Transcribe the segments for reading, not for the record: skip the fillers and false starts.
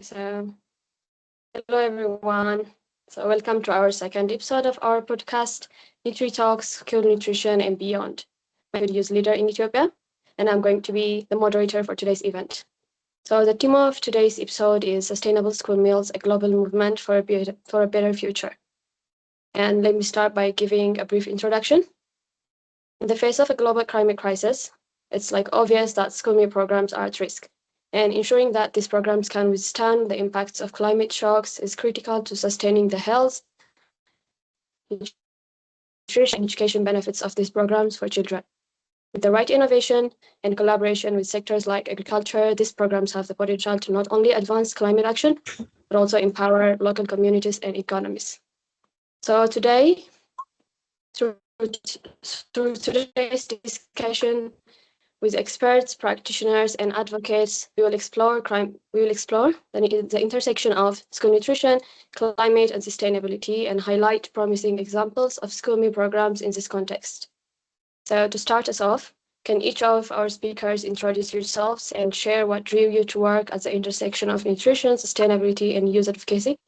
So hello everyone. So welcome to our second episode of our podcast, NutriTalks, School Nutrition and Beyond. I'm Youth Leader in Ethiopia, and I'm going to be the moderator for today's event. So the theme of today's episode is Sustainable School Meals, a global movement for a better future. And let me start by giving a brief introduction. In the face of a global climate crisis, it's obvious that school meal programs are at risk. And ensuring that these programs can withstand the impacts of climate shocks is critical to sustaining the health, nutrition, and education benefits of these programs for children. With the right innovation and collaboration with sectors like agriculture, these programs have the potential to not only advance climate action, but also empower local communities and economies. So today, through today's discussion, with experts, practitioners, and advocates, we will explore the intersection of school nutrition, climate, and sustainability, and highlight promising examples of school meal programs in this context. So to start us off, can each of our speakers introduce yourselves and share what drew you to work at the intersection of nutrition, sustainability, and youth advocacy?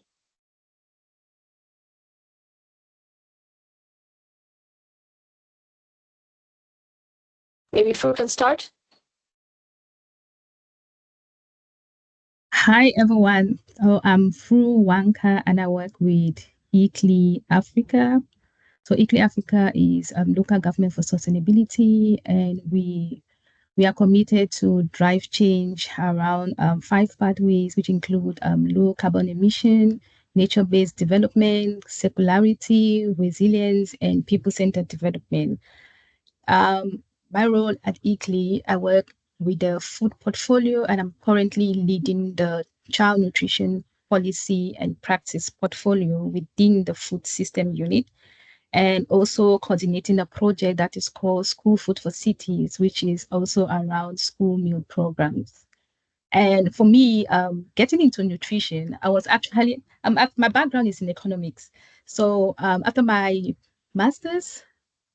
Maybe Fru can start. Hi everyone. I'm Fru Wanka and I work with ICLEI Africa. So ICLEI Africa is local government for sustainability, and we are committed to drive change around 5 pathways, which include low carbon emission, nature-based development, circularity, resilience, and people-centered development. My role at ICLEI, I work with the food portfolio, and I'm currently leading the child nutrition policy and practice portfolio within the food system unit, and also coordinating a project that is called School Food for Cities, which is also around school meal programs. And for me, getting into nutrition, I was actually, my background is in economics. So after my master's,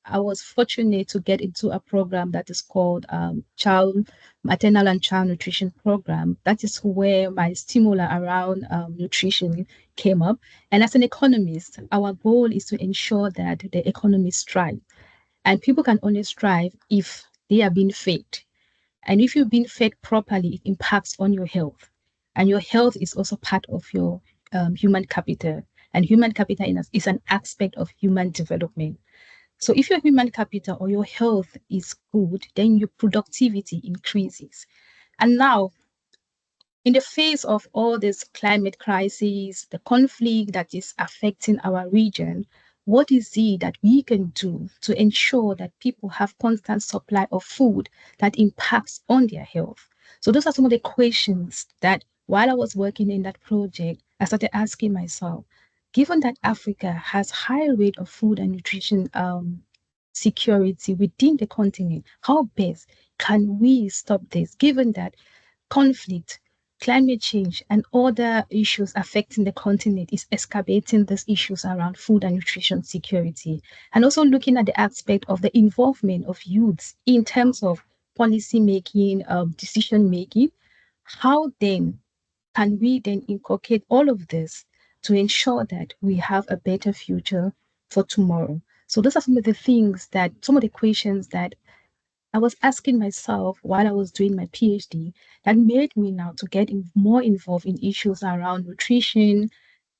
I was fortunate to get into a program that is called Child Maternal and Child Nutrition Program. That is where my stimuli around nutrition came up. And as an economist, our goal is to ensure that the economy strive. And people can only strive if they are being fed. And if you're being fed properly, it impacts on your health. And your health is also part of your human capital. And human capital is an aspect of human development. So if your human capital or your health is good, then your productivity increases. And now, in the face of all this climate crisis, the conflict that is affecting our region, what is it that we can do to ensure that people have constant supply of food that impacts on their health? So those are some of the questions that while I was working in that project, I started asking myself, given that Africa has high rate of food and nutrition security within the continent, how best can we stop this, given that conflict, climate change, and other issues affecting the continent is excavating these issues around food and nutrition security, and also looking at the aspect of the involvement of youths in terms of policy making, decision making. How then can we then inculcate all of this to ensure that we have a better future for tomorrow? So those are some of the questions that I was asking myself while I was doing my PhD that made me now to get more involved in issues around nutrition,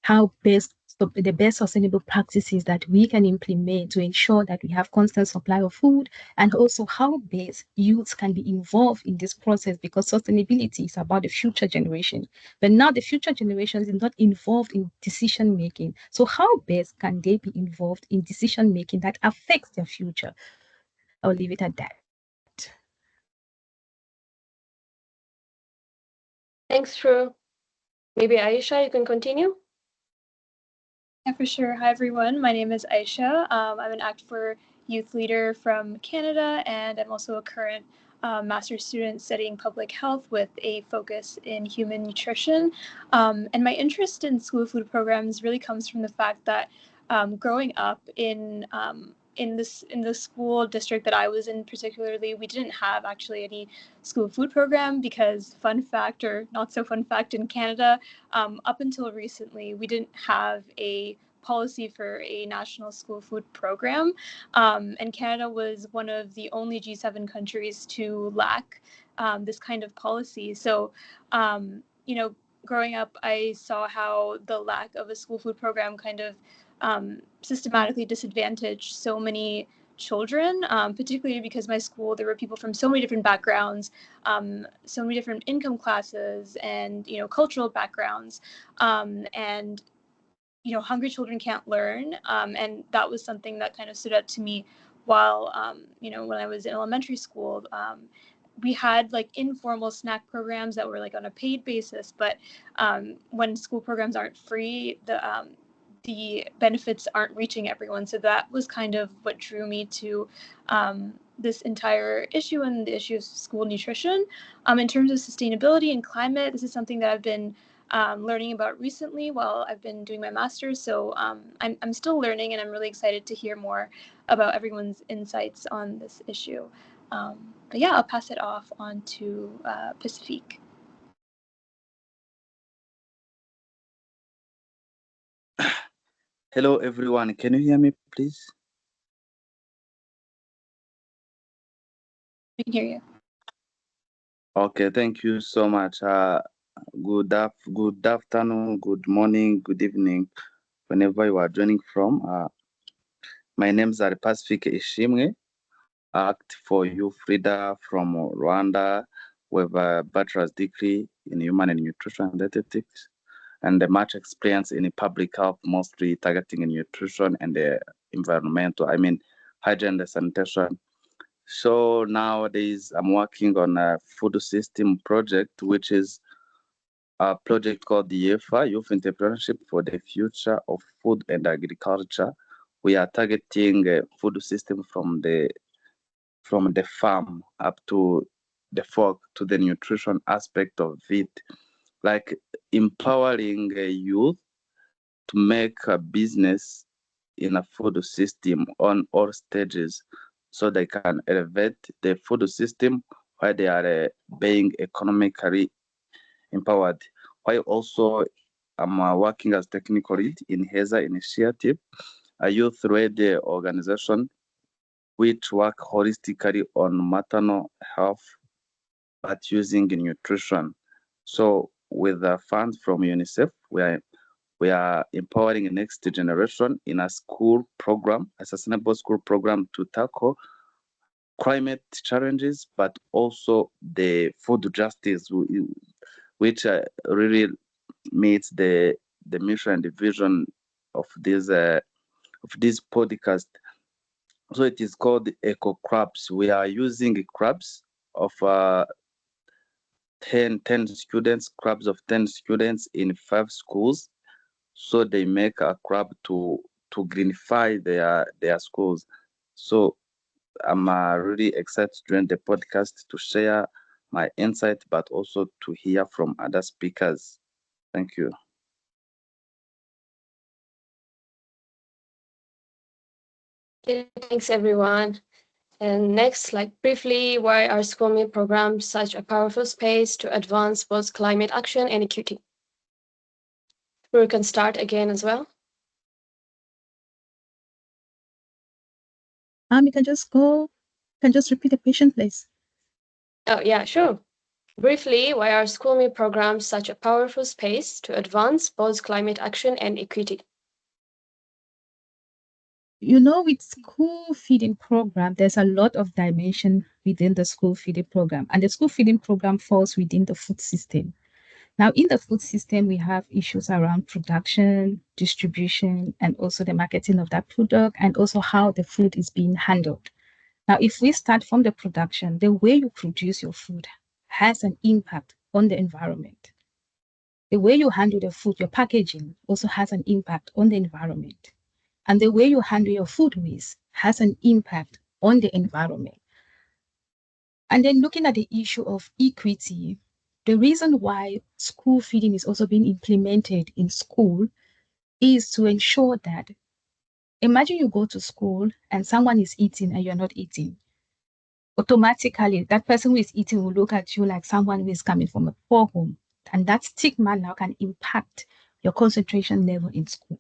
the best sustainable practices that we can implement to ensure that we have constant supply of food, and also how best youths can be involved in this process, because sustainability is about the future generation. But now the future generation is not involved in decision making. So how best can they be involved in decision making that affects their future? I'll leave it at that. Thanks, Fru. Maybe Ayesha, you can continue. Yeah, for sure. Hi, everyone. My name is Ayesha. I'm an Act4 Youth Leader from Canada, and I'm also a current master's student studying public health with a focus in human nutrition. And my interest in school food programs really comes from the fact that growing up in in the school district that I was in particularly, we didn't have actually any school food program because, fun fact or not so fun fact, in Canada, up until recently, we didn't have a policy for a national school food program. And Canada was one of the only G7 countries to lack this kind of policy. So, you know, growing up, I saw how the lack of a school food program kind of systematically disadvantaged so many children, particularly because my school, there were people from so many different backgrounds, so many different income classes and, you know, cultural backgrounds. And, you know, hungry children can't learn. And that was something that kind of stood out to me while, you know, when I was in elementary school. We had like informal snack programs that were like on a paid basis, but when school programs aren't free, the benefits aren't reaching everyone. So that was kind of what drew me to this entire issue and the issue of school nutrition. In terms of sustainability and climate, this is something that I've been learning about recently while I've been doing my master's. So I'm still learning, and I'm really excited to hear more about everyone's insights on this issue. But yeah, I'll pass it off on to Pacifique. Hello, everyone. Can you hear me, please? We can hear you. Okay, thank you so much. Good afternoon, good morning, good evening, whenever you are joining from. My name is Pacifique Ishimwe, Act4 Youth Leader from Rwanda, with a bachelor's degree in human and nutrition and ethics, and much experience in public health, mostly targeting nutrition and environmental, hygiene and sanitation. So nowadays I'm working on a food system project, which is a project called the IFA, Youth Entrepreneurship for the Future of Food and Agriculture. We are targeting a food system from the farm up to the fork, to the nutrition aspect of it, like empowering youth to make a business in a food system on all stages, so they can elevate the food system while they are being economically empowered. While also I'm working as technical lead in HESA Initiative, a youth-led organization which work holistically on maternal health, but using nutrition. So with the funds from UNICEF, we are empowering the next generation in a school program, a sustainable school program, to tackle climate challenges, but also the food justice, which really meets the mission and the vision of this podcast. So it is called eco crabs. We are using crabs of 10 students, crabs of 10 students in 5 schools. So they make a crab to greenify their schools. So I'm really excited to join the podcast to share my insight, but also to hear from other speakers. Thank you. Thanks, everyone. And next, like briefly, why are school meal programs such a powerful space to advance both climate action and equity? We can start again as well. You can just repeat the question, please. Oh, yeah, sure. Briefly, why are school meal programs such a powerful space to advance both climate action and equity? You know, with school feeding program, there's a lot of dimension within the school feeding program, and the school feeding program falls within the food system. Now, in the food system, we have issues around production, distribution, and also the marketing of that product, and also how the food is being handled. Now, if we start from the production, the way you produce your food has an impact on the environment. The way you handle the food, your packaging, also has an impact on the environment. And the way you handle your food waste has an impact on the environment. And then looking at the issue of equity, the reason why school feeding is also being implemented in school is to ensure that imagine you go to school and someone is eating and you're not eating. Automatically, that person who is eating will look at you like someone who is coming from a poor home. And that stigma now can impact your concentration level in school.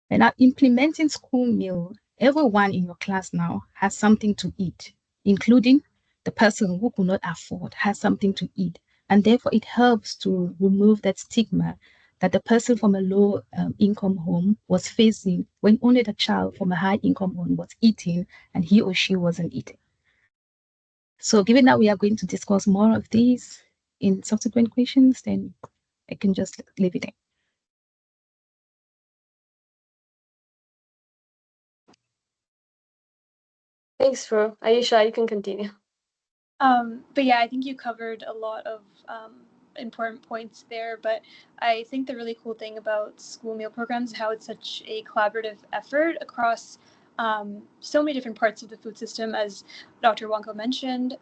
And now implementing school meal, everyone in your class now has something to eat, including the person who could not afford has something to eat. And therefore, it helps to remove that stigma that the person from a low income home was facing when only the child from a high income home was eating and he or she wasn't eating. So given that we are going to discuss more of these in subsequent questions, then I can just leave it there. Thanks, Fro. Ayesha, you can continue. But yeah, I think you covered a lot of important points there. But I think the really cool thing about school meal programs is how it's such a collaborative effort across so many different parts of the food system. As Dr. Wanka mentioned,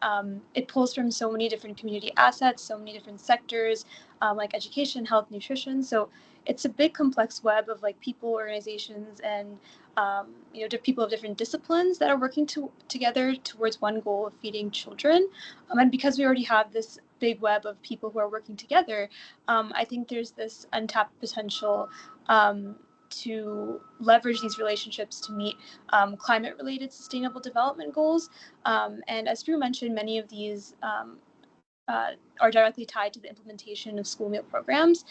it pulls from so many different community assets, so many different sectors, like education, health, nutrition. So it's a big complex web of like people, organizations, and people of different disciplines that are working together towards one goal of feeding children. And because we already have this big web of people who are working together, I think there's this untapped potential to leverage these relationships to meet climate-related sustainable development goals. And as Drew mentioned, many of these are directly tied to the implementation of school meal programs.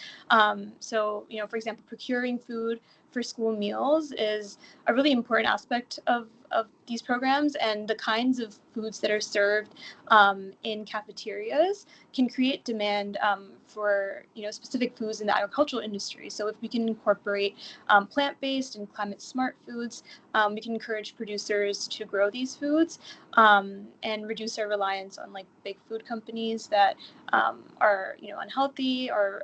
So, for example, procuring food for school meals is a really important aspect of these programs, and the kinds of foods that are served in cafeterias can create demand for specific foods in the agricultural industry. So if we can incorporate plant-based and climate-smart foods, we can encourage producers to grow these foods and reduce our reliance on like big food companies that are unhealthy or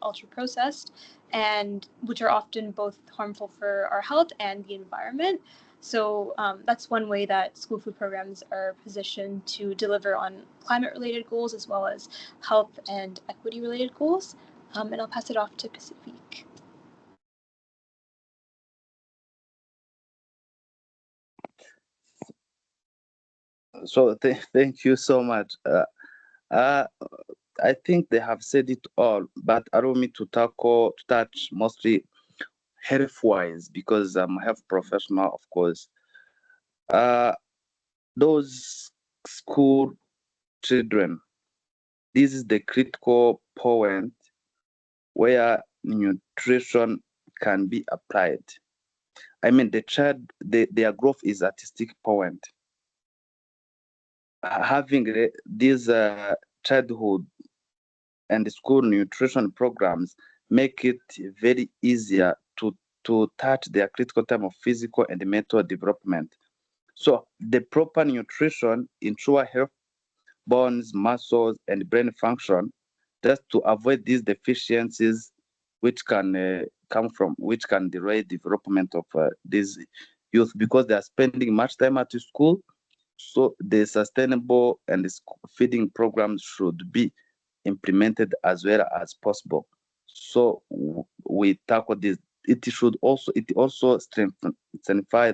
ultra processed, and which are often both harmful for our health and the environment. So that's one way that school food programs are positioned to deliver on climate-related goals as well as health and equity-related goals. And I'll pass it off to Pacifique. So thank you so much. I think they have said it all, but allow me to touch mostly health-wise, because I'm a health professional, of course. Those school children, this is the critical point where nutrition can be applied. I mean, the child, their growth is at a stick point. Having these childhood and school nutrition programs make it very easier to touch their critical time of physical and mental development. So the proper nutrition ensure health, bones, muscles, and brain function, just to avoid these deficiencies which can which can delay development of these youth, because they are spending much time at school. So the sustainable and the feeding programs should be implemented as well as possible. So we tackle this. It also strengthen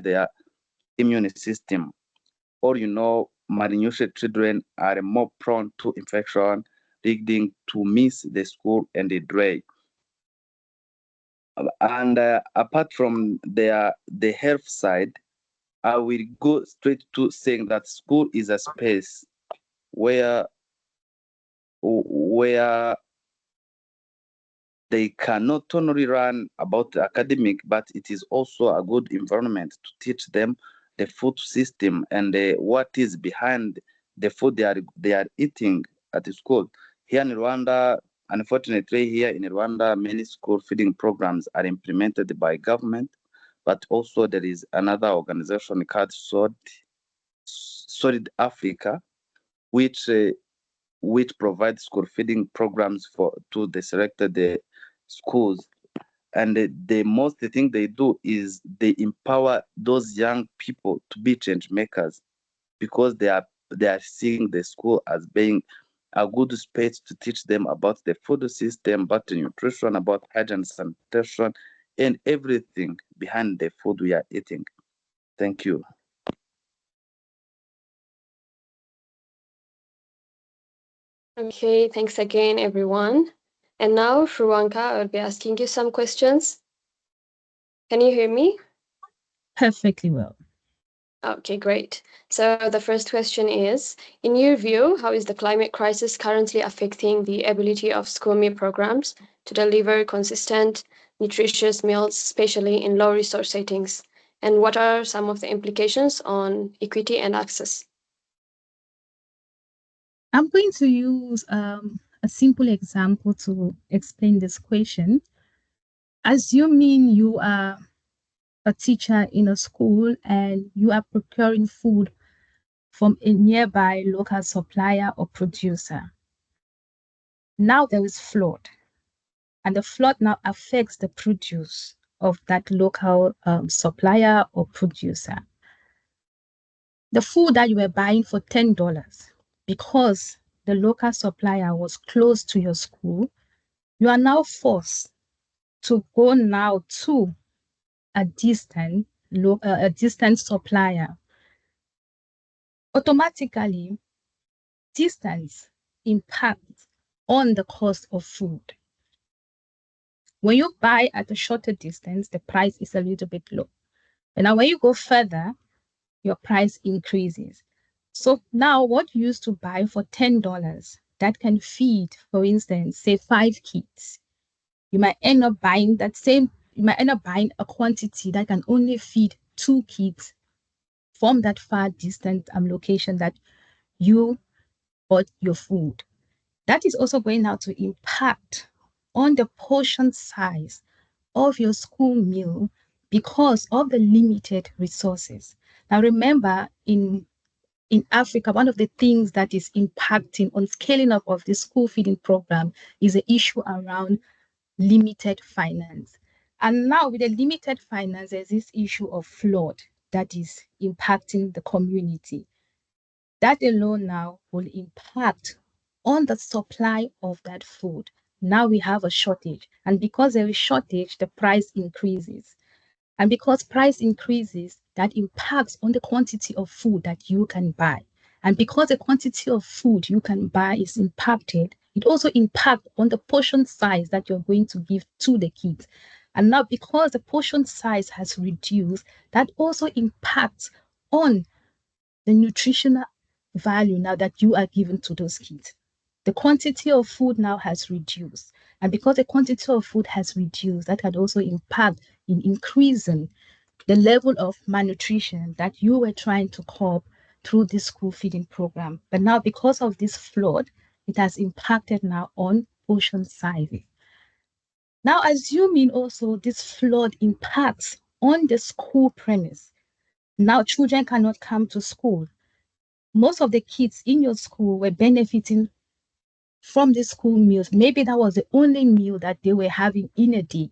their immune system. Or malnourished children are more prone to infection, leading to miss the school and the day. And apart from the health side, I will go straight to saying that school is a space where they can not only learn about the academic, but it is also a good environment to teach them the food system and what is behind the food they are eating at the school. Here in Rwanda, unfortunately, many school feeding programs are implemented by government, but also there is another organization called Solid Africa, which provides school feeding programs to the selected schools. And the most thing they do is they empower those young people to be change makers, because they are seeing the school as being a good space to teach them about the food system, about the nutrition, about hygiene, sanitation, and everything behind the food we are eating. Thank you. Okay, thanks again, everyone. And now, Wanka, I'll be asking you some questions. Can you hear me? Perfectly well. Okay, great. So the first question is, in your view, how is the climate crisis currently affecting the ability of school meal programs to deliver consistent, nutritious meals, especially in low resource settings? And what are some of the implications on equity and access? I'm going to use a simple example to explain this question. Assuming you are a teacher in a school and you are procuring food from a nearby local supplier or producer. Now there is flood, and the flood now affects the produce of that local supplier or producer. The food that you were buying for $10, because the local supplier was close to your school, you are now forced to go now to a distant supplier. Automatically, distance impacts on the cost of food. When you buy at a shorter distance, the price is a little bit low. And now when you go further, your price increases. So now what you used to buy for $10 that can feed, for instance, say 5 kids, you might end up buying a quantity that can only feed 2 kids from that far distant location that you bought your food. That is also going now to impact on the portion size of your school meal because of the limited resources. Now remember, in Africa, one of the things that is impacting on scaling up of the school feeding program is the issue around limited finance. And now with the limited finance, there's this issue of flood that is impacting the community. That alone now will impact on the supply of that food. Now we have a shortage, and because there is shortage, the price increases. And because price increases, that impacts on the quantity of food that you can buy. And because the quantity of food you can buy is impacted, it also impacts on the portion size that you're going to give to the kids. And now because the portion size has reduced, that also impacts on the nutritional value now that you are giving to those kids. The quantity of food now has reduced. And because the quantity of food has reduced, that can also impact in increasing the level of malnutrition that you were trying to curb through this school feeding program. But now because of this flood, it has impacted now on portion sizes. Now assuming also this flood impacts on the school premise. Now children cannot come to school. Most of the kids in your school were benefiting from the school meals. Maybe that was the only meal that they were having in a day.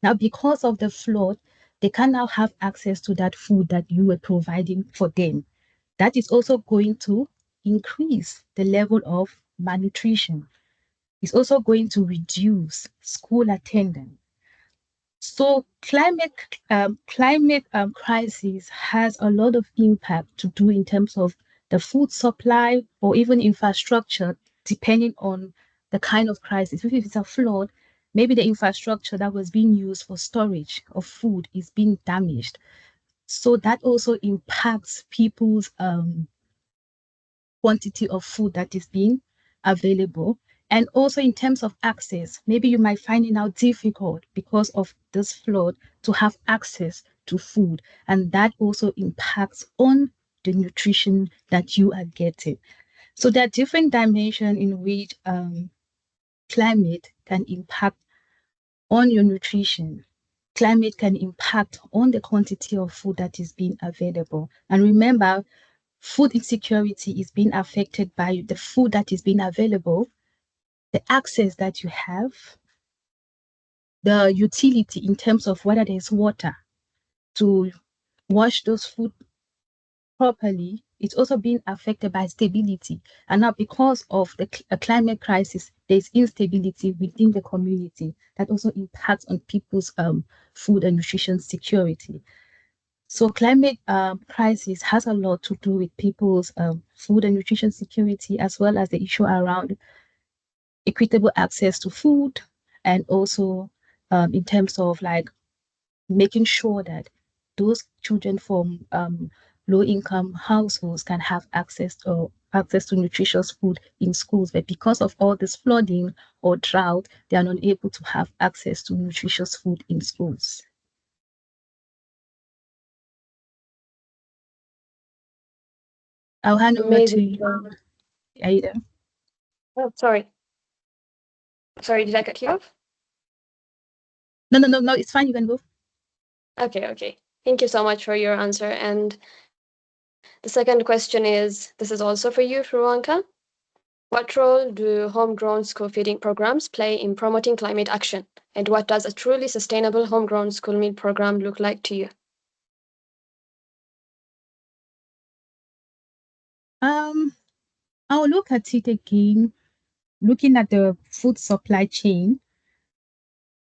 Now, because of the flood, they can now have access to that food that you were providing for them. That is also going to increase the level of malnutrition. It's also going to reduce school attendance. So climate crisis has a lot of impact to do in terms of the food supply or even infrastructure, depending on the kind of crisis. If it's a flood, maybe the infrastructure that was being used for storage of food is being damaged. So that also impacts people's quantity of food that is being available. And also in terms of access, maybe you might find it now difficult because of this flood to have access to food. And that also impacts on the nutrition that you are getting. So there are different dimensions in which climate can impact on your nutrition. Climate can impact on the quantity of food that is being available. And remember, food insecurity is being affected by the food that is being available, the access that you have, the utility in terms of whether there's water to wash those food properly. It's also being affected by stability. And now because of the climate crisis, there's instability within the community that also impacts on people's food and nutrition security. So climate crisis has a lot to do with people's food and nutrition security, as well as the issue around equitable access to food, and also in terms of like making sure that those children from low-income households can have access to nutritious food in schools. But because of all this flooding or drought, they are not able to have access to nutritious food in schools. I'll hand over to Amazing. you, Aida. Oh, sorry. Sorry, did I cut you off? No, it's fine. You can go. Okay. Thank you so much for your answer. And the second question is, this is also for you, Rwanda. What role do homegrown school feeding programs play in promoting climate action? And what does a truly sustainable homegrown school meal program look like to you? I'll look at it again, looking at the food supply chain.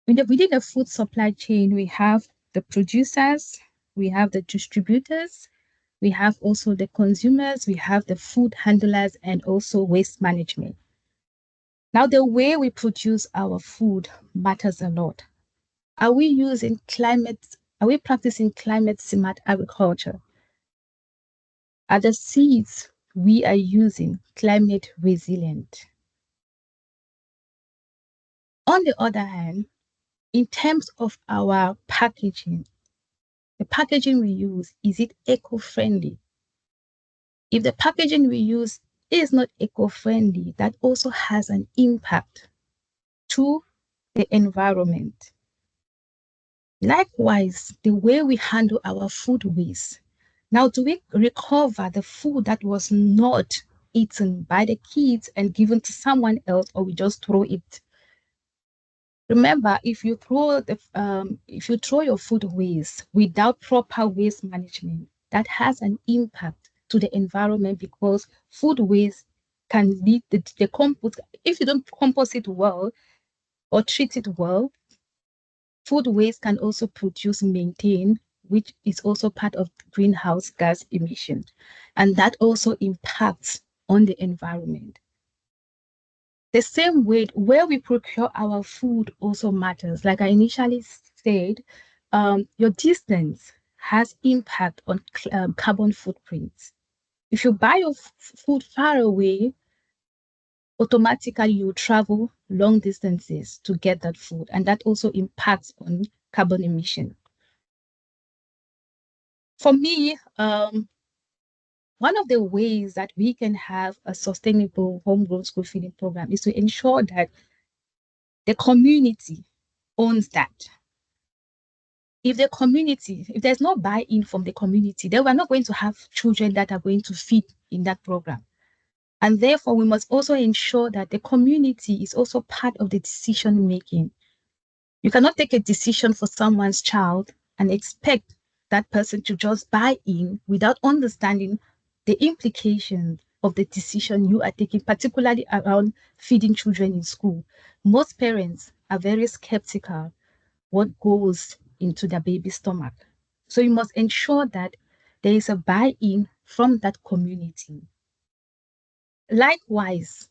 Within the food supply chain, we have the producers, we have the distributors, we have also the consumers, we have the food handlers, and also waste management. Now, the way we produce our food matters a lot. Are we practicing climate smart agriculture? Are the seeds we are using climate resilient? On the other hand, in terms of our packaging, the packaging we use, is it eco-friendly? If the packaging we use is not eco-friendly, that also has an impact to the environment. Likewise, the way we handle our food waste. Now, do we recover the food that was not eaten by the kids and given to someone else, or we just throw it? Remember, if you throw your food waste without proper waste management, that has an impact to the environment, because food waste can lead the compost. If you don't compost it well or treat it well, food waste can also produce methane, which is also part of greenhouse gas emission, and that also impacts on the environment. The same way where we procure our food also matters. Like I initially said, your distance has impact on carbon footprints. If you buy your food far away, automatically you travel long distances to get that food, and that also impacts on carbon emission. For me, one of the ways that we can have a sustainable homegrown school feeding program is to ensure that the community owns that. If there's no buy-in from the community, then we're not going to have children that are going to feed in that program. And therefore, we must also ensure that the community is also part of the decision making. You cannot take a decision for someone's child and expect that person to just buy in without understanding the implications of the decision you are taking, particularly around feeding children in school. Most parents are very skeptical what goes into their baby's stomach. So you must ensure that there is a buy-in from that community. Likewise,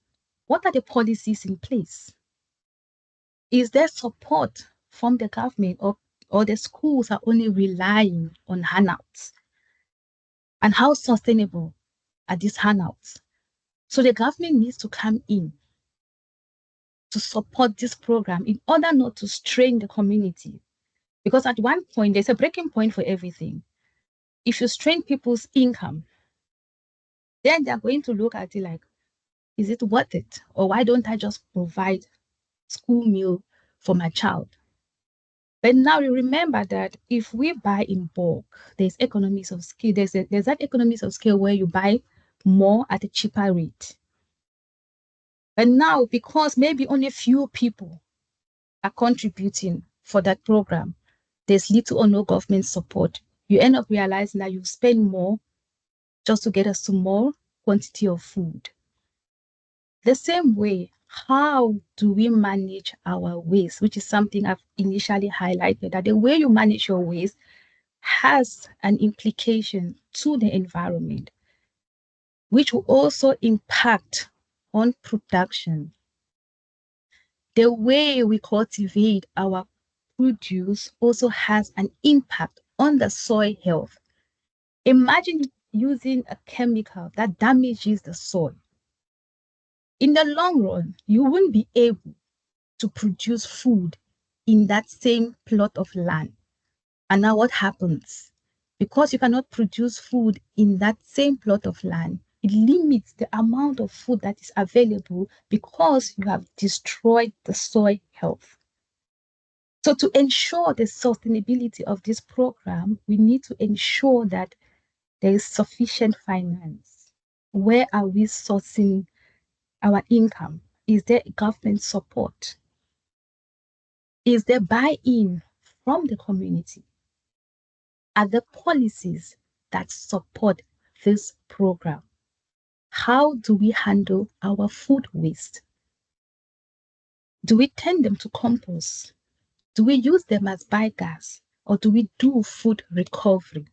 what are the policies in place? Is there support from the government, or the schools are only relying on handouts? And how sustainable are these handouts? So the government needs to come in to support this program in order not to strain the community. Because at one point, there's a breaking point for everything. If you strain people's income, then they're going to look at it like, is it worth it? Or why don't I just provide school meal for my child? But now you remember that if we buy in bulk, there's economies of scale. There's that economies of scale where you buy more at a cheaper rate. But now, because maybe only a few people are contributing for that program, there's little or no government support. You end up realizing that you spend more just to get a small quantity of food. The same way, how do we manage our waste, which is something I've initially highlighted, that the way you manage your waste has an implication to the environment, which will also impact on production. The way we cultivate our produce also has an impact on the soil health. Imagine using a chemical that damages the soil. In the long run, you won't be able to produce food in that same plot of land. And now what happens? Because you cannot produce food in that same plot of land, it limits the amount of food that is available because you have destroyed the soil health. So to ensure the sustainability of this program, we need to ensure that there is sufficient finance. Where are we sourcing our income? Is there government support? Is there buy-in from the community? Are there policies that support this program? How do we handle our food waste? Do we turn them to compost? Do we use them as biogas? Or do we do food recovery?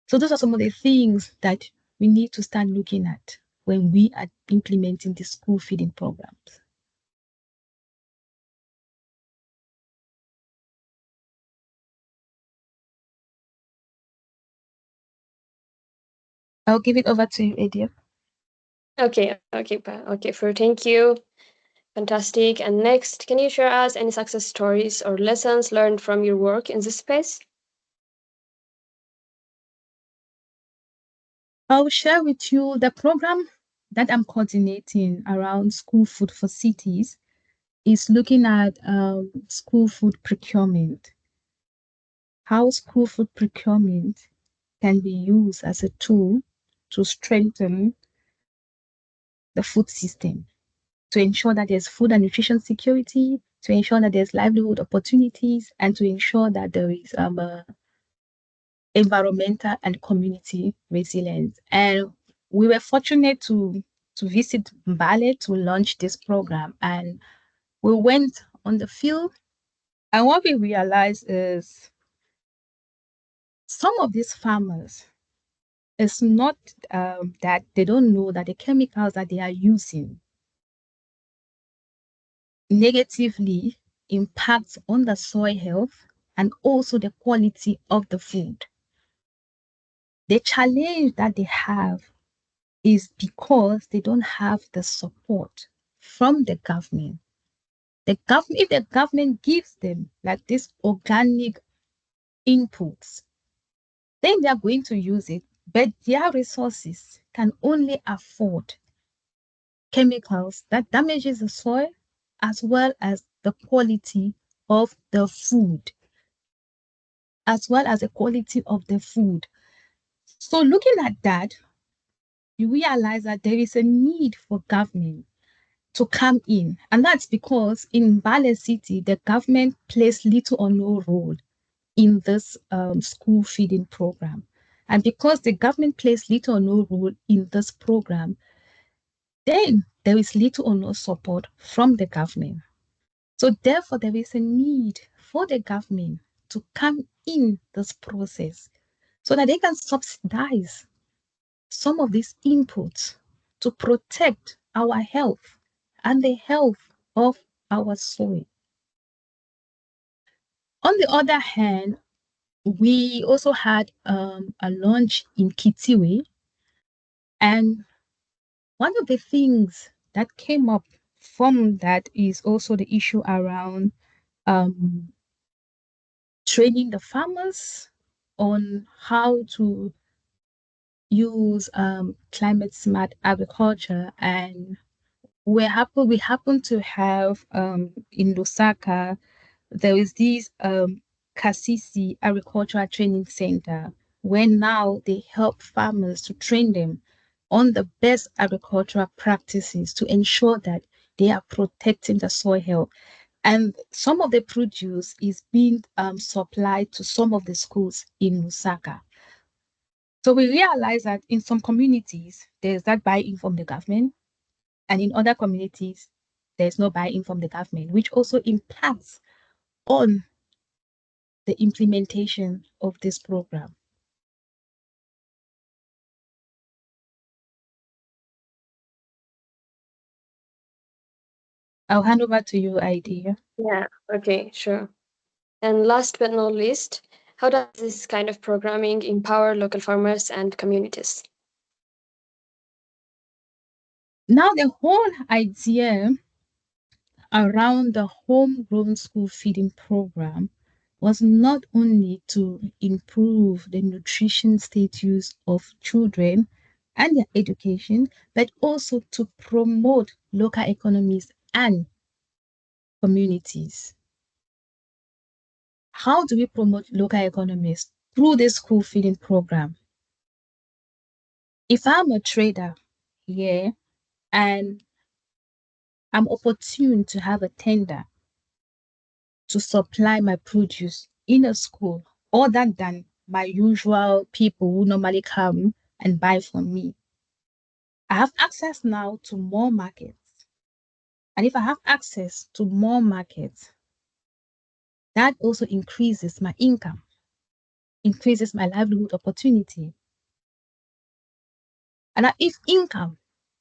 So those are some of the things that we need to start looking at when we are implementing the school feeding programs. I'll give it over to you, Adia. Okay, thank you. Fantastic. And next, can you share us any success stories or lessons learned from your work in this space? I'll share with you the program that I'm coordinating around school food for cities is looking at school food procurement. How school food procurement can be used as a tool to strengthen the food system, to ensure that there's food and nutrition security, to ensure that there's livelihood opportunities, and to ensure that there is environmental and community resilience. And we were fortunate to visit Mbale to launch this program. And we went on the field, and what we realized is some of these farmers, it's not that they don't know that the chemicals that they are using negatively impacts on the soil health and also the quality of the food. The challenge that they have is because they don't have the support from the government. If the government gives them like this organic inputs, then they are going to use it, but their resources can only afford chemicals that damages the soil as well as the quality of the food. So looking at that, you realize that there is a need for government to come in. And that's because in Mbale City, the government plays little or no role in this school feeding program. And because the government plays little or no role in this program, then there is little or no support from the government. So therefore, there is a need for the government to come in this process so that they can subsidize some of these inputs to protect our health and the health of our soil. On the other hand, we also had a launch in Kitiwe, and one of the things that came up from that is also the issue around training the farmers on how to use climate smart agriculture. And we happen to have in Lusaka, there is this Kasisi Agricultural Training Center where now they help farmers to train them on the best agricultural practices to ensure that they are protecting the soil health. And some of the produce is being supplied to some of the schools in Lusaka. So we realize that in some communities, there's that buy-in from the government, and in other communities, there's no buy-in from the government, which also impacts on the implementation of this program? I'll hand over to you, Aida. Yeah, okay, sure. And last but not least, how does this kind of programming empower local farmers and communities? Now, the whole idea around the homegrown school feeding program was not only to improve the nutrition status of children and their education, but also to promote local economies and communities. How do we promote local economies? Through the school feeding program. If I'm a trader here and I'm opportune to have a tender to supply my produce in a school other than my usual people who normally come and buy from me, I have access now to more markets. And if I have access to more markets, that also increases my income, increases my livelihood opportunity. And if income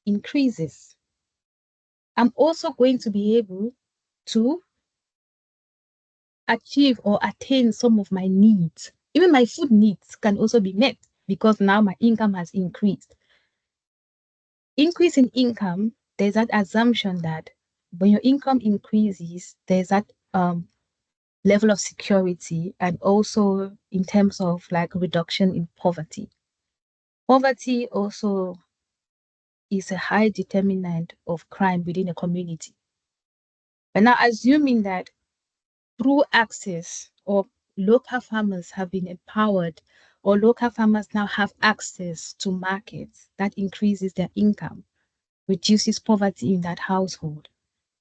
increases, I'm also going to be able to achieve or attain some of my needs. Even my food needs can also be met because now my income has increased. Increase in income, there's that assumption that when your income increases, there's that level of security, and also in terms of like reduction in poverty. Poverty also is a high determinant of crime within a community. But now, assuming that through access or local farmers have been empowered, or local farmers now have access to markets, that increases their income, reduces poverty in that household.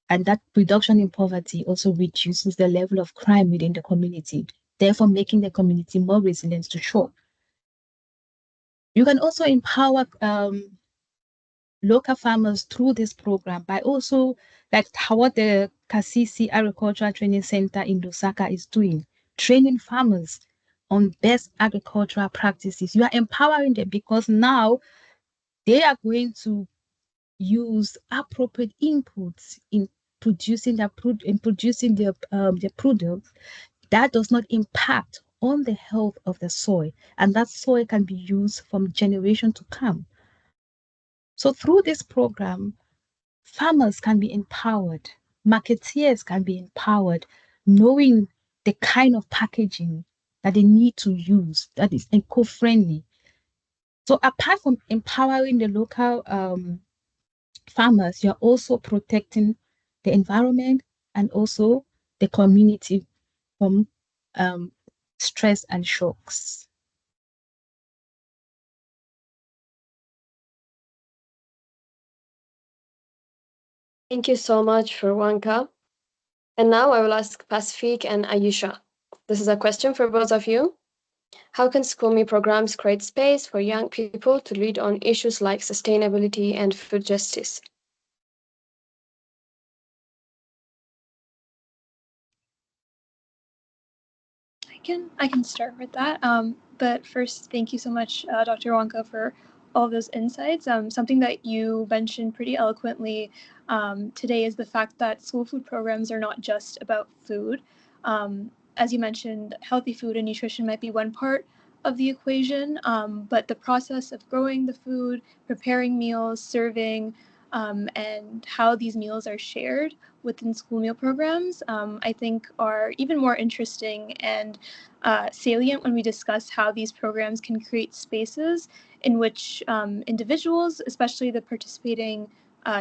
And that reduction in poverty also reduces the level of crime within the community, therefore making the community more resilient to shock. You can also empower local farmers through this program by also like what the Kasisi Agricultural Training Center in Lusaka is doing, training farmers on best agricultural practices. You are empowering them because now they are going to use appropriate inputs in producing their products that does not impact on the health of the soil, and that soil can be used from generation to come. So through this program, farmers can be empowered, marketeers can be empowered, knowing the kind of packaging that they need to use that is eco-friendly. So apart from empowering the local farmers, you're also protecting the environment and also the community from stress and shocks. Thank you so much for Wanka. And now I will ask Pacifique and Ayesha. This is a question for both of you. How can school programs create space for young people to lead on issues like sustainability and food justice? I can start with that. But first, thank you so much, Dr. Wanka, for all of those insights. Something that you mentioned pretty eloquently today is the fact that school food programs are not just about food. As you mentioned, healthy food and nutrition might be one part of the equation, but the process of growing the food, preparing meals, serving, and how these meals are shared within school meal programs, I think are even more interesting and salient when we discuss how these programs can create spaces in which individuals, especially the participating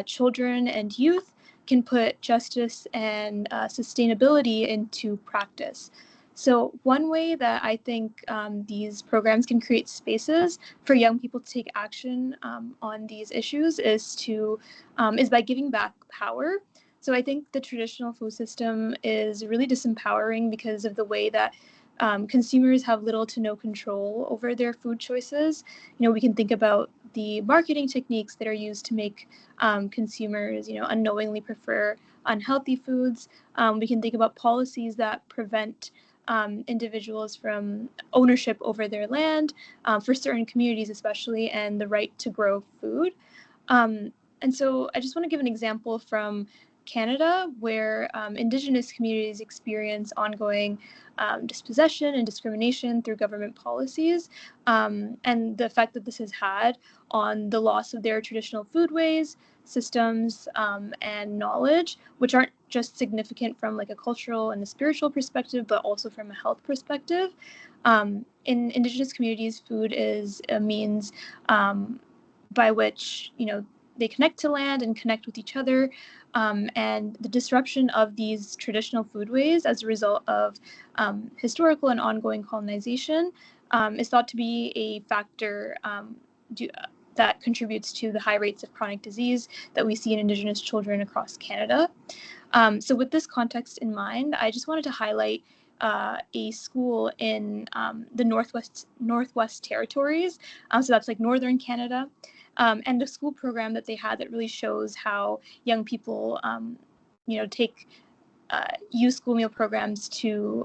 children and youth, can put justice and sustainability into practice. So one way that I think these programs can create spaces for young people to take action on these issues is by giving back power. So I think the traditional food system is really disempowering because of the way that consumers have little to no control over their food choices. We can think about the marketing techniques that are used to make consumers, unknowingly prefer unhealthy foods. We can think about policies that prevent individuals from ownership over their land, for certain communities especially, and the right to grow food. And so I just want to give an example from Canada, where Indigenous communities experience ongoing dispossession and discrimination through government policies, and the effect that this has had on the loss of their traditional foodways, systems, and knowledge, which aren't just significant from like a cultural and a spiritual perspective, but also from a health perspective. In Indigenous communities, food is a means by which, they connect to land and connect with each other. And the disruption of these traditional foodways as a result of historical and ongoing colonization is thought to be a factor that contributes to the high rates of chronic disease that we see in Indigenous children across Canada. So with this context in mind, I just wanted to highlight a school in the Northwest Territories. So that's like Northern Canada. And a school program that they had that really shows how young people, use school meal programs to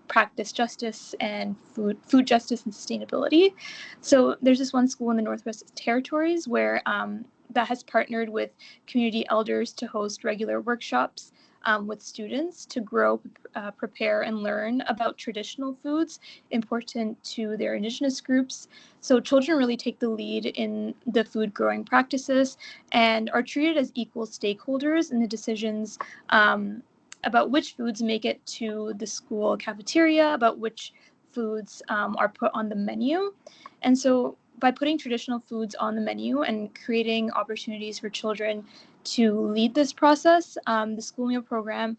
practice justice and food justice and sustainability. So there's this one school in the Northwest Territories where that has partnered with community elders to host regular workshops with students to grow, prepare, and learn about traditional foods important to their Indigenous groups. So children really take the lead in the food growing practices and are treated as equal stakeholders in the decisions about which foods make it to the school cafeteria, about which foods are put on the menu. And so by putting traditional foods on the menu and creating opportunities for children to lead this process, the school meal program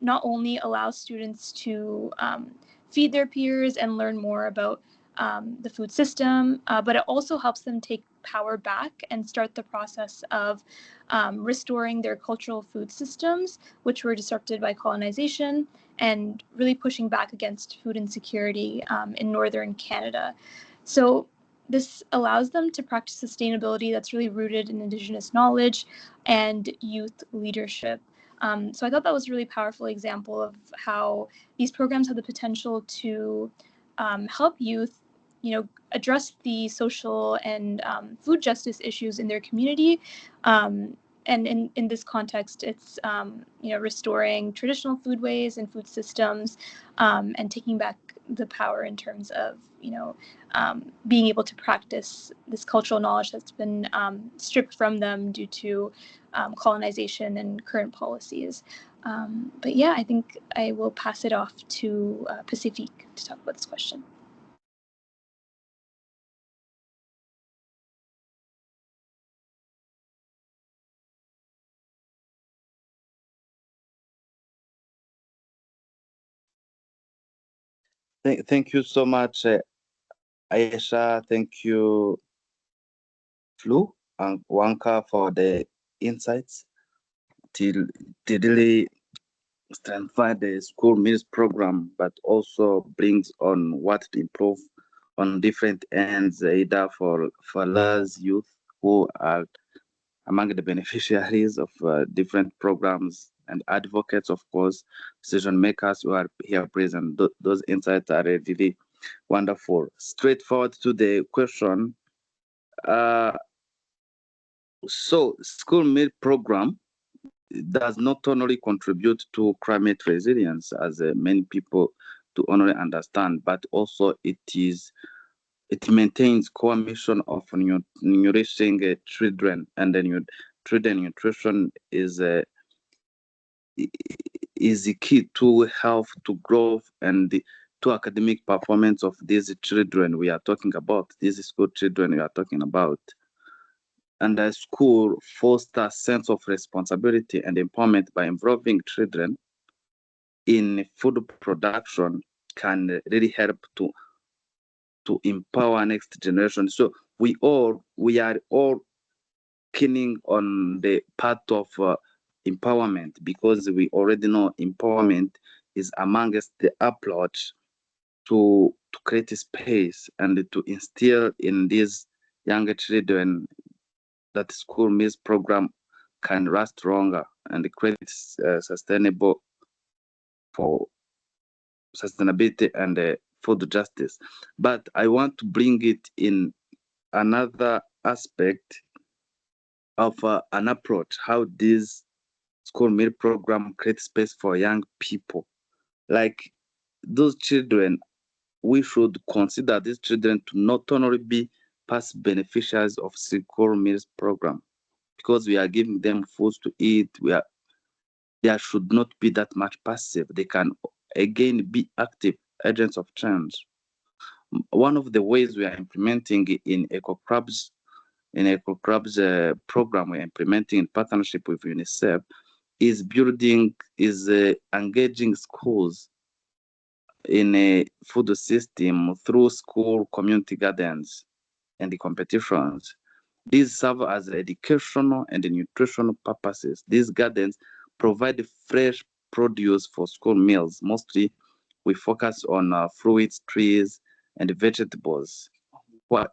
not only allows students to feed their peers and learn more about the food system, but it also helps them take power back and start the process of restoring their cultural food systems, which were disrupted by colonization, and really pushing back against food insecurity in Northern Canada. So this allows them to practice sustainability that's really rooted in Indigenous knowledge and youth leadership. So I thought that was a really powerful example of how these programs have the potential to help youth, address the social and food justice issues in their community. And in this context, it's restoring traditional foodways and food systems, and taking back the power in terms of being able to practice this cultural knowledge that's been stripped from them due to colonization and current policies. But yeah, I think I will pass it off to Pacifique to talk about this question. Thank you so much, Ayesha. Thank you, Flu and Wanka, for the insights to really strengthen the school meals program, but also brings on what to improve on different ends, either for us youth who are among the beneficiaries of different programs, and advocates, of course, decision makers who are here present. Those insights are really wonderful. Straightforward to the question. So school meal program does not only contribute to climate resilience, as many people to only understand, but also it maintains core mission of nourishing children, and then children nutrition is the key to health, to growth, and to academic performance of these children we are talking about, these school children we are talking about. And the school fosters sense of responsibility and empowerment by involving children in food production, can really help to empower next generation. So we are all keening on the path of empowerment, because we already know empowerment is amongst the approach to create a space and to instill in these younger children that school meals program can last longer and create sustainable for sustainability and food justice. But I want to bring it in another aspect of an approach, how this school meal program creates space for young people. Like those children, we should consider these children to not only be past beneficiaries of school meals program, because we are giving them food to eat. There should not be that much passive. They can again be active agents of change. One of the ways we are implementing in EcoCrabs program we're implementing in partnership with UNICEF is engaging schools in a food system through school community gardens and the competitions. These serve as educational and nutritional purposes. These gardens provide fresh produce for school meals. Mostly, we focus on fruits, trees, and vegetables. While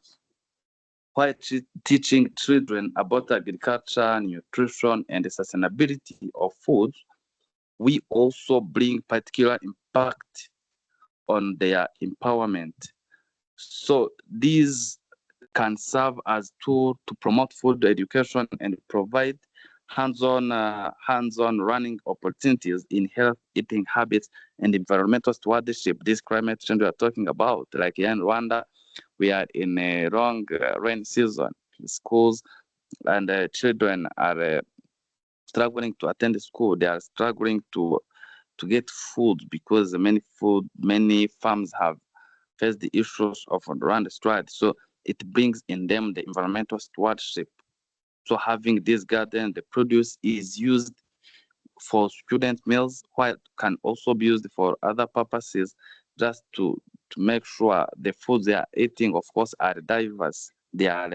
teaching children about agriculture, nutrition, and the sustainability of food, we also bring particular impact on their empowerment. So these can serve as tool to promote food education and provide hands-on running opportunities in health eating habits and environmental stewardship. This climate change we are talking about, like here in Rwanda, we are in a wrong rain season. Schools and children are struggling to attend school. They are struggling to get food because many farms have faced the issues of land steward. So it brings in them the environmental stewardship. So having this garden, the produce is used for student meals, while can also be used for other purposes, just to make sure the foods they are eating, of course, are diverse. They are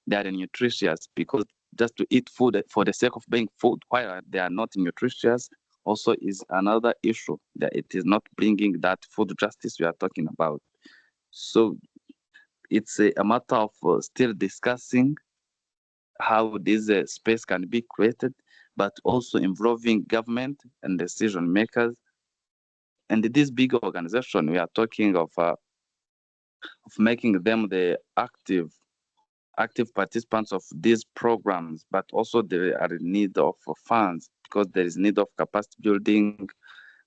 nutritious, because just to eat food for the sake of being food while they are not nutritious also is another issue, that it is not bringing that food justice we are talking about. So it's a matter of still discussing how this space can be created, but also involving government and decision makers. And this big organization, we are talking of making them the active participants of these programs, but also there are in need of funds, because there is need of capacity building,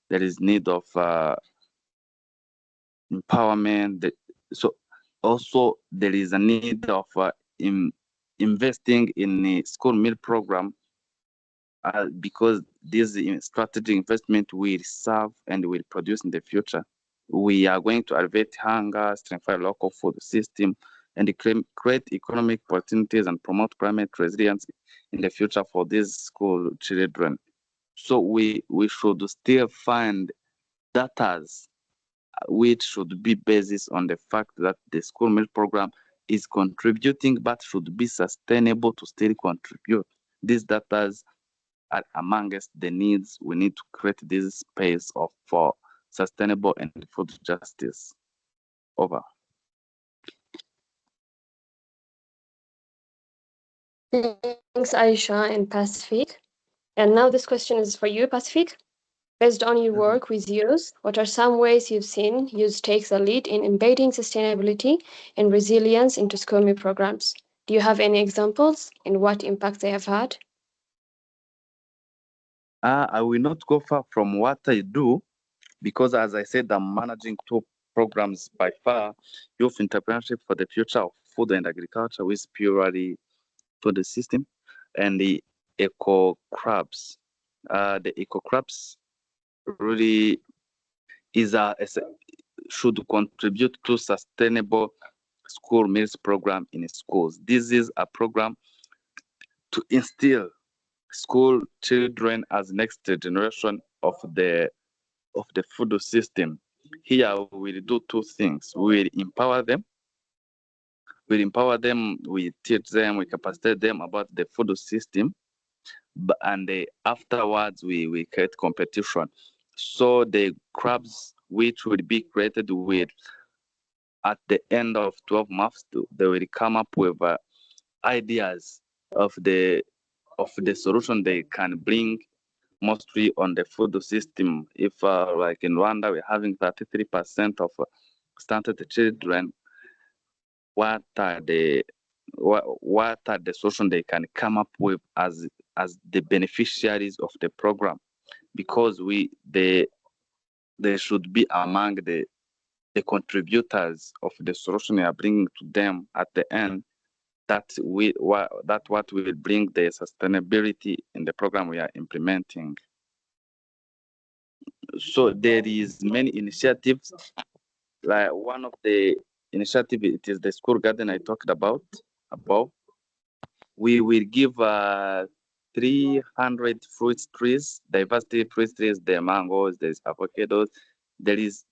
there is need of empowerment. So also there is a need of investing in a school meal program, because this strategic investment will serve and will produce in the future. We are going to alleviate hunger, strengthen local food system, and create economic opportunities and promote climate resilience in the future for these school children. So we should still find data which should be based on the fact that the school meal program is contributing, but should be sustainable to still contribute. These data are amongst the needs. We need to create this space for sustainable and food justice. Over. Thanks, Ayesha and Pacifique. And now this question is for you, Pacifique. Based on your work with youth, what are some ways you've seen youth take the lead in embedding sustainability and resilience into school meal programs? Do you have any examples and what impact they have had? I will not go far from what I do, because as I said, I'm managing two programs by far: Youth Entrepreneurship for the Future of Food and Agriculture, which purely to the system, and the EcoCrabs. The EcoCrabs really should contribute to sustainable school meals program in schools. This is a program to instill school children as next generation of the food system. Here we will do two things. We will empower them. We teach them, we capacitate them about the food system, and afterwards we create competition. So the crabs which will be created with at the end of 12 months, they will come up with ideas of the solution they can bring mostly on the food system. If like in Rwanda, we're having 33% of stunted children, what are the solutions they can come up with as the beneficiaries of the program? Because they should be among the contributors of the solution we are bringing to them at the end. That what will bring the sustainability in the program we are implementing. So there is many initiatives. Like one of the initiative, it is the school garden I talked about above. We will give 300 fruit trees, diversity fruit trees. There are mangoes, there's avocados, there is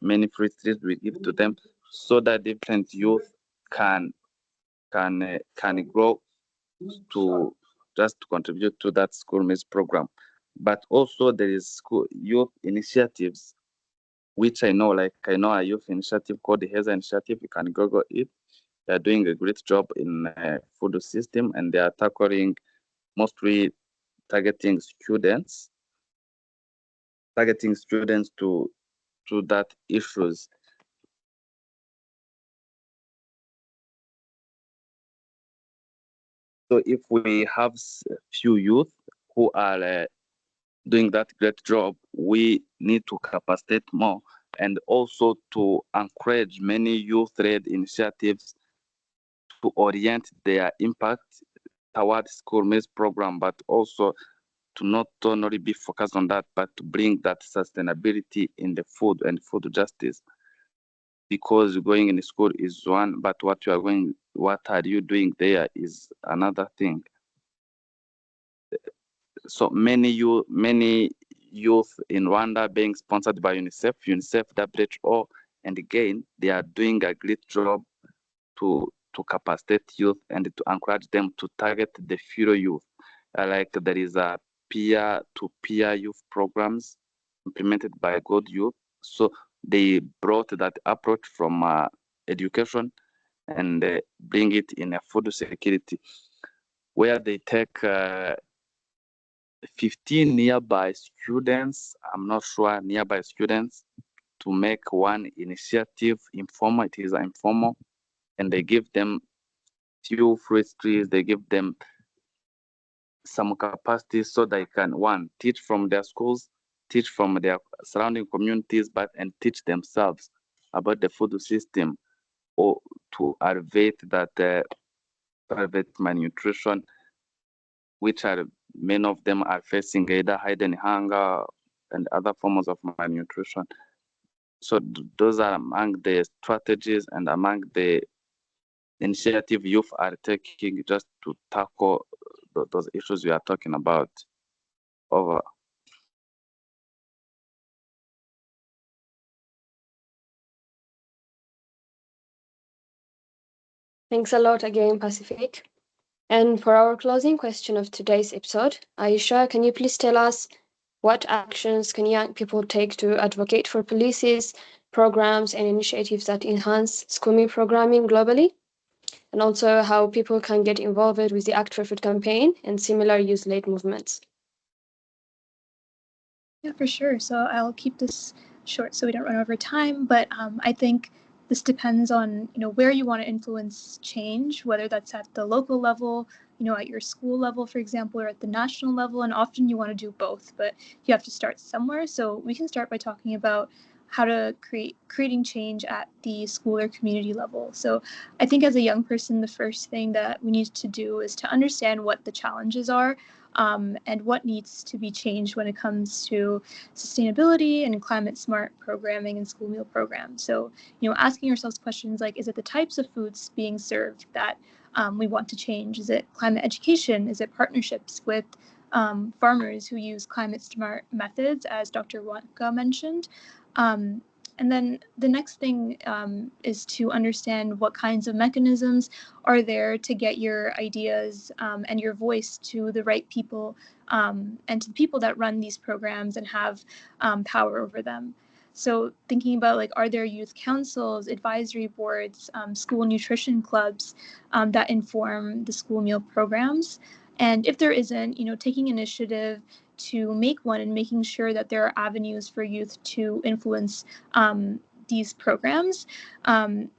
many fruit trees we give to them, so that different youth can grow to just contribute to that school meals program. But also there is school youth initiatives, which I know a youth initiative called the HESA initiative. You can Google it. They're doing a great job in food system, and they are tackling mostly targeting students to that issues. So if we have few youth who are doing that great job, we need to capacitate more, and also to encourage many youth-led initiatives to orient their impact towards school meals program, but also to not only be focused on that, but to bring that sustainability in the food and food justice. Because going in school is one, but what are you doing there is another thing. So many youth in Rwanda being sponsored by UNICEF, WHO, and again, they are doing a great job to capacitate youth and to encourage them to target the future youth. Like there is a peer-to-peer youth programs implemented by Good Youth. So they brought that approach from education and bring it in a food security, where they take 15 nearby students, I'm not sure, nearby students, to make one initiative informal. It is informal, and they give them few free trees, they give them some capacity so they can, one, teach from their schools, teach from their surrounding communities, and teach themselves about the food system, or to alleviate that private malnutrition, which are many of them are facing either hidden hunger and other forms of malnutrition. So those are among the strategies and among the initiative youth are taking just to tackle those issues we are talking about. Over. Thanks a lot again, Pacifique. And for our closing question of today's episode, Ayesha, can you please tell us what actions can young people take to advocate for policies, programs, and initiatives that enhance school meal programming globally? And also how people can get involved with the Act4Food campaign and similar youth-led movements. Yeah, for sure. So I'll keep this short so we don't run over time. But I think this depends on where you want to influence change, whether that's at the local level, at your school level, for example, or at the national level. And often you want to do both, but you have to start somewhere. So we can start by talking about how to creating change at the school or community level. So I think as a young person, the first thing that we need to do is to understand what the challenges are. And what needs to be changed when it comes to sustainability and climate smart programming and school meal programs. So, asking ourselves questions like, is it the types of foods being served that we want to change? Is it climate education? Is it partnerships with farmers who use climate smart methods, as Dr. Wanka mentioned? And then the next thing is to understand what kinds of mechanisms are there to get your ideas and your voice to the right people and to the people that run these programs and have power over them. So thinking about are there youth councils, advisory boards, school nutrition clubs that inform the school meal programs? And if there isn't, taking initiative to make one and making sure that there are avenues for youth to influence these programs.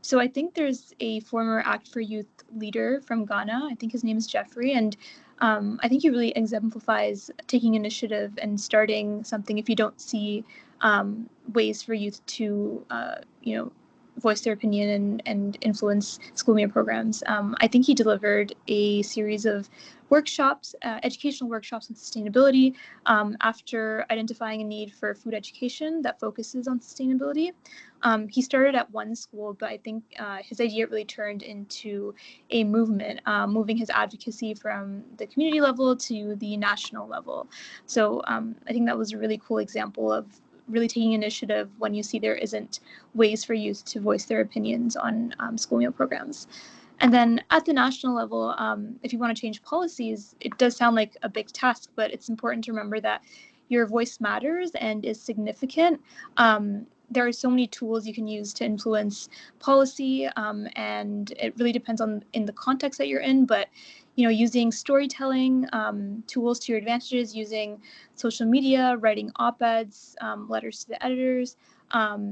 So I think there's a former Act4Youth leader from Ghana. I think his name is Jeffrey, and I think he really exemplifies taking initiative and starting something if you don't see ways for youth to, voice their opinion and influence school meal programs. I think he delivered a series of workshops, educational workshops on sustainability, after identifying a need for food education that focuses on sustainability. He started at one school, but I think his idea really turned into a movement, moving his advocacy from the community level to the national level. So I think that was a really cool example of really taking initiative when you see there isn't ways for youth to voice their opinions on school meal programs. And then at the national level, if you want to change policies, it does sound like a big task, but it's important to remember that your voice matters and is significant. There are so many tools you can use to influence policy, and it really depends on in the context that you're in. But using storytelling tools to your advantages, using social media, writing op-eds, letters to the editors,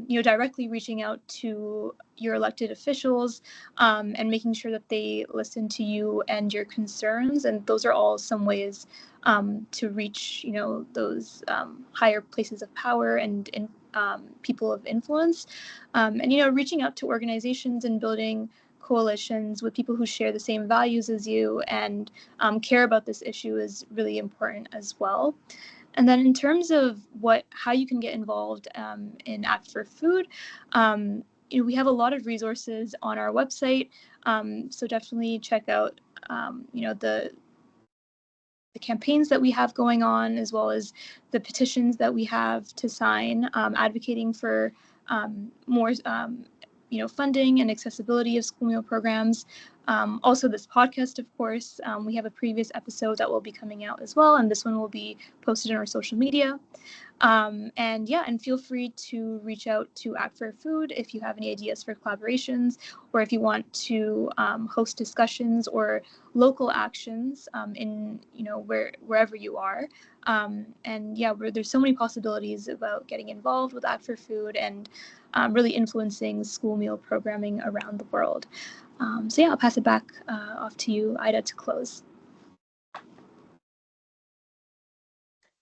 directly reaching out to your elected officials, and making sure that they listen to you and your concerns. And those are all some ways to reach, those higher places of power and people of influence. And reaching out to organizations and building coalitions with people who share the same values as you and care about this issue is really important as well. And then in terms of how you can get involved in Act4Food, we have a lot of resources on our website. So definitely check out, the campaigns that we have going on, as well as the petitions that we have to sign, advocating for more funding and accessibility of school meal programs. Also this podcast, of course, we have a previous episode that will be coming out as well, and this one will be posted on our social media. And feel free to reach out to Act4Food if you have any ideas for collaborations, or if you want to host discussions or local actions in wherever you are. There's so many possibilities about getting involved with Act4Food and really influencing school meal programming around the world. I'll pass it back off to you, Aida, to close.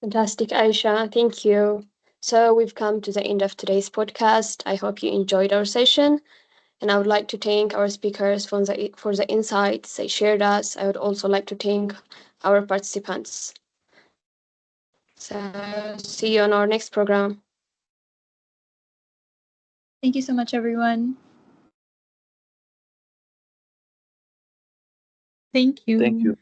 Fantastic, Ayesha. Thank you. So we've come to the end of today's podcast. I hope you enjoyed our session. And I would like to thank our speakers for the insights they shared us. I would also like to thank our participants. So see you on our next program. Thank you so much, everyone. Thank you. Thank you.